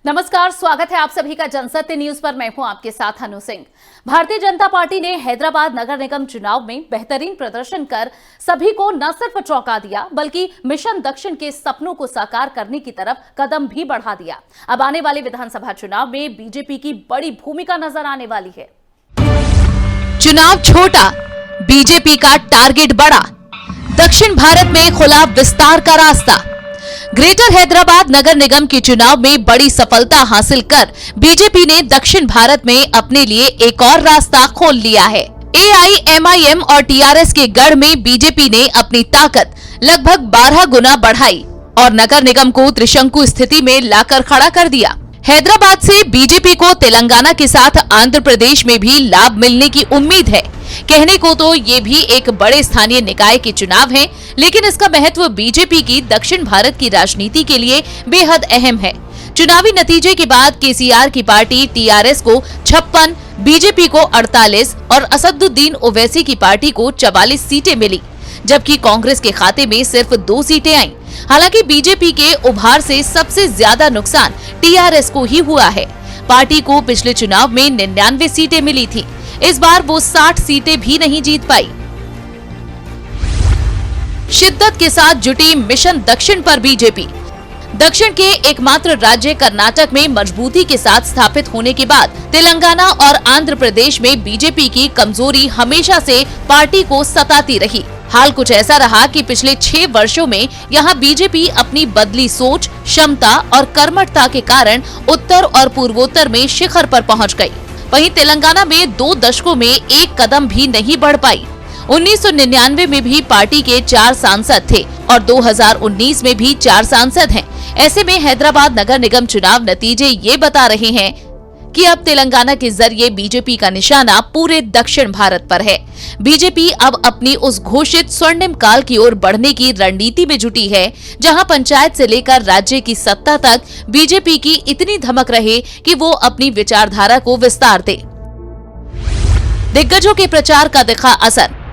नमस्कार, स्वागत है आप सभी का जनसत्य न्यूज पर। मैं हूं आपके साथ अनु सिंह। भारतीय जनता पार्टी ने हैदराबाद नगर निगम चुनाव में बेहतरीन प्रदर्शन कर सभी को न सिर्फ चौंका दिया बल्कि मिशन दक्षिण के सपनों को साकार करने की तरफ कदम भी बढ़ा दिया। अब आने वाले विधानसभा चुनाव में बीजेपी की बड़ी भूमिका नजर आने वाली है। चुनाव छोटा, बीजेपी का टारगेट बड़ा, दक्षिण भारत में खुला विस्तार का रास्ता। ग्रेटर हैदराबाद नगर निगम के चुनाव में बड़ी सफलता हासिल कर बीजेपी ने दक्षिण भारत में अपने लिए एक और रास्ता खोल लिया है। एआईएमआईएम और टीआरएस के गढ़ में बीजेपी ने अपनी ताकत लगभग 12 गुना बढ़ाई और नगर निगम को त्रिशंकु स्थिति में लाकर खड़ा कर दिया। हैदराबाद से बीजेपी को तेलंगाना के साथ आंध्र प्रदेश में भी लाभ मिलने की उम्मीद है। कहने को तो ये भी एक बड़े स्थानीय निकाय के चुनाव हैं, लेकिन इसका महत्व बीजेपी की दक्षिण भारत की राजनीति के लिए बेहद अहम है। चुनावी नतीजे के बाद केसीआर की पार्टी टीआरएस को 56, बीजेपी को 48 और असदुद्दीन ओवैसी की पार्टी को 44 सीटें मिली, जबकि कांग्रेस के खाते में सिर्फ 2 सीटें आईं। हालांकि बीजेपी के उभार से सबसे ज्यादा नुकसान टीआरएस को ही हुआ है। पार्टी को पिछले चुनाव में 99 सीटें मिली थी, इस बार वो 60 सीटें भी नहीं जीत पाई। शिद्दत के साथ जुटी मिशन दक्षिण पर बीजेपी। दक्षिण के एकमात्र राज्य कर्नाटक में मजबूती के साथ स्थापित होने के बाद तेलंगाना और आंध्र प्रदेश में बीजेपी की कमजोरी हमेशा से पार्टी को सताती रही। हाल कुछ ऐसा रहा कि पिछले 6 वर्षों में यहाँ बीजेपी अपनी बदली सोच, क्षमता और कर्मठता के कारण उत्तर और पूर्वोत्तर में शिखर पर पहुँच गयी। वहीं तेलंगाना में 2 दशकों में एक कदम भी नहीं बढ़ पाई। 1999 में भी पार्टी के 4 सांसद थे और 2019 में भी 4 सांसद हैं। ऐसे में हैदराबाद नगर निगम चुनाव नतीजे ये बता रहे हैं कि अब तेलंगाना के जरिए बीजेपी का निशाना पूरे दक्षिण भारत पर है। बीजेपी अब अपनी उस घोषित स्वर्णिम काल की ओर बढ़ने की रणनीति में जुटी है, जहां पंचायत से लेकर राज्य की सत्ता तक बीजेपी की इतनी धमक रहे कि वो अपनी विचारधारा को विस्तार दे। दिग्गजों के प्रचार का दिखा असर।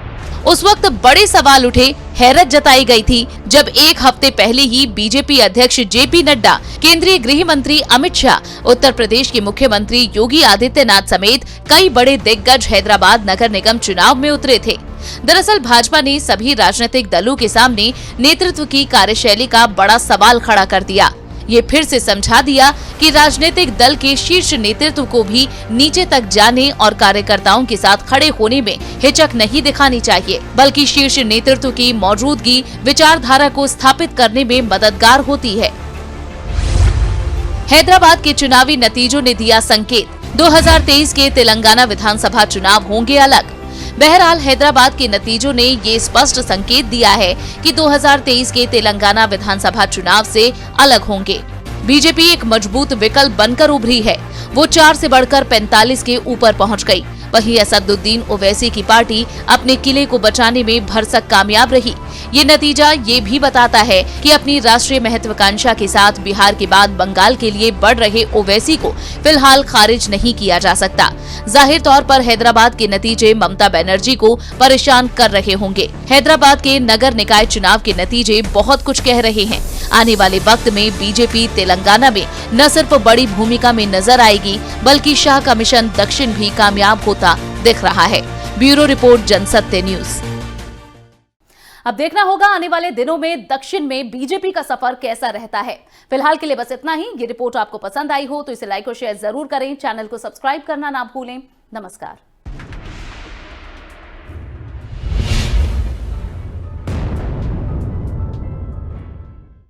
उस वक्त बड़े सवाल उठे, हैरत जताई गई थी जब एक हफ्ते पहले ही बीजेपी अध्यक्ष जेपी नड्डा, केंद्रीय गृह मंत्री अमित शाह, उत्तर प्रदेश के मुख्यमंत्री योगी आदित्यनाथ समेत कई बड़े दिग्गज हैदराबाद नगर निगम चुनाव में उतरे थे। दरअसल भाजपा ने सभी राजनीतिक दलों के सामने नेतृत्व की कार्यशैली का बड़ा सवाल खड़ा कर दिया। ये फिर से समझा दिया कि राजनीतिक दल के शीर्ष नेतृत्व को भी नीचे तक जाने और कार्यकर्ताओं के साथ खड़े होने में हिचक नहीं दिखानी चाहिए, बल्कि शीर्ष नेतृत्व की मौजूदगी विचारधारा को स्थापित करने में मददगार होती है। हैदराबाद के चुनावी नतीजों ने दिया संकेत, 2023 के तेलंगाना विधानसभा चुनाव होंगे अलग। बहरहाल हैदराबाद के नतीजों ने ये स्पष्ट संकेत दिया है कि 2023 के तेलंगाना विधानसभा चुनाव से अलग होंगे। बीजेपी एक मजबूत विकल्प बनकर उभरी है। वो 4 से बढ़कर 45 के ऊपर पहुंच गई। वहीं असदुद्दीन ओवैसी की पार्टी अपने किले को बचाने में भरसक कामयाब रही। ये नतीजा ये भी बताता है कि अपनी राष्ट्रीय महत्वाकांक्षा के साथ बिहार के बाद बंगाल के लिए बढ़ रहे ओवैसी को फिलहाल खारिज नहीं किया जा सकता। जाहिर तौर पर हैदराबाद के नतीजे ममता बनर्जी को परेशान कर रहे होंगे। हैदराबाद के नगर निकाय चुनाव के नतीजे बहुत कुछ कह रहे हैं। आने वाले वक्त में बीजेपी तेलंगाना में न सिर्फ बड़ी भूमिका में नजर आएगी, बल्कि शाह का मिशन दक्षिण भी कामयाब होता दिख रहा है। Bureau report, Jansatya news. अब देखना होगा आने वाले दिनों में दक्षिण में बीजेपी का सफर कैसा रहता है। फिलहाल के लिए बस इतना ही। ये रिपोर्ट आपको पसंद आई हो तो इसे लाइक और शेयर जरूर करें। चैनल को सब्सक्राइब करना ना भूलें। नमस्कार।